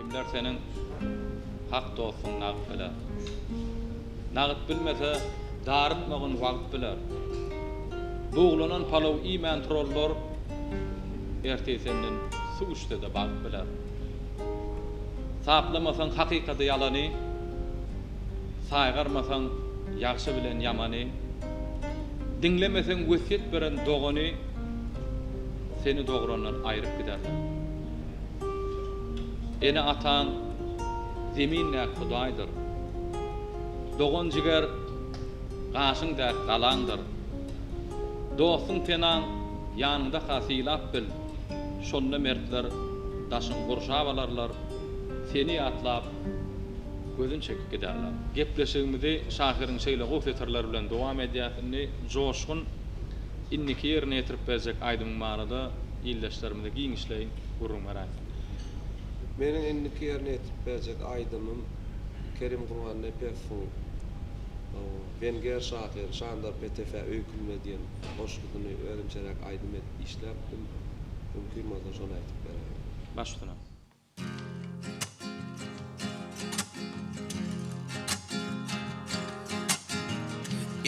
kimler senin hak dostun nagyt biler. Nagyt bilmese darıtmagyn wagt biler. Buğlanan palaw iman trollar ertesinden su uçtada bag biler. Saplamasan hakykata ýalany, saýgarmasan ýagşy bilen ýamany, dinlemesen wesiýet beren dogany seni dograndan aýryp giderler. Ene atan zeminle Hudaýdyr. Dogan jiger gaşyň da galandyr. Dostun tenan ýanynda hasylap bil. Şonda mertler daşyň gurşabalarlar seni atlap gözün çekip giderler. Gepleşigimizi şahyryň şeýle gowfeterler bilen dowam edýärni joşgun inniki ýerine ýetirip berjek aýdym manada ýyldaşlarymyza giň işleýin gurrun merak. Meniň inniki ýerine ýetirip berjek aýdymym Kerim Gurban Nepefo Wenger şahyr Şandar Petefe öýkülme diýen hoşgudyny öýrençerek aýdym işläpdim. Mümkin bolsa şonu aýtyp berýär. Başlyna.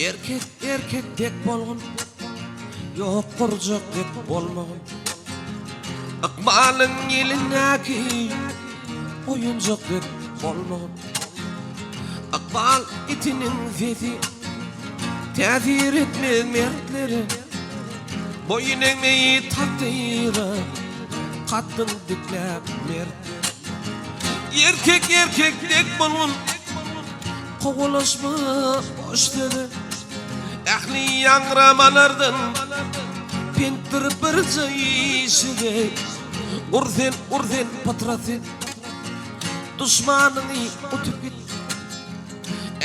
Erkek erkek dek bolgun, yok kurcak dek bolmagun. Akbalın yelinaki, oyuncak dek bolmagun. Akbal itinin zeti, täzir etmez mertleri. Boyun emeği takdira, kattın dikläp mert. Erkek erkek dek bolgun, kovalaşma boş dedi. Ahli yangramalardan pintir bir jayşide urzen patrasin düşmanını utup git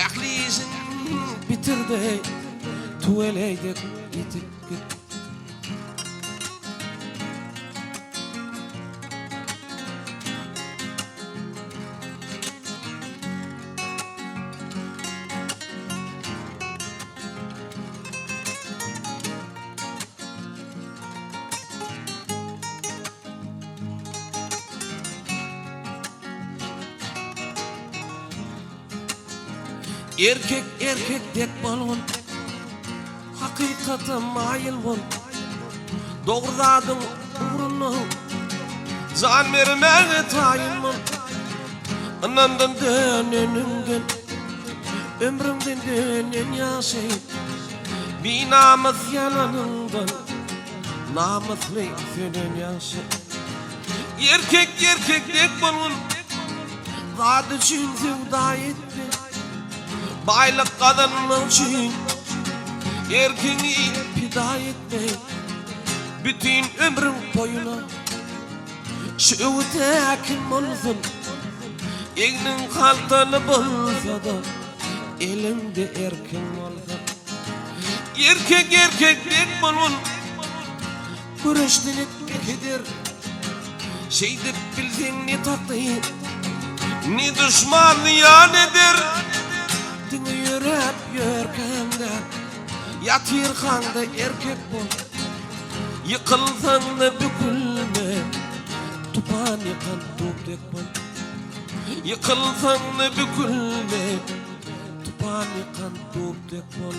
ahlisin bitirdi tuveleyde gitip git. Erkek erkek dek bolgun, hakykata maýyl bol. Dogrydadyň uğruna jan bermäge taýyn bol. Anandan döneninden, ömrümden dönen ýaşy. Binamyz ýananyndan, namysly senen ýaşy. Erkek erkek dek bolgun, zat üçin sevda etdi. Baylık kadınlar için erkeni pida etme. Bütün ömrüm boyuna şu tekin olsun. Egnin kaltanı bulsa da elimde erken olsa. Erkek erkek dek bolun, güreşten etmekidir. Şeydip bilsen ne tatlı, ne düşman ya nedir. Dini yürüp yörkende, yatır kanda erkek bol. Yıkılsan da bükülme, tupan yıkan tupdek bol. Yıkılsan da bükülme, tupan yıkan tupdek bol.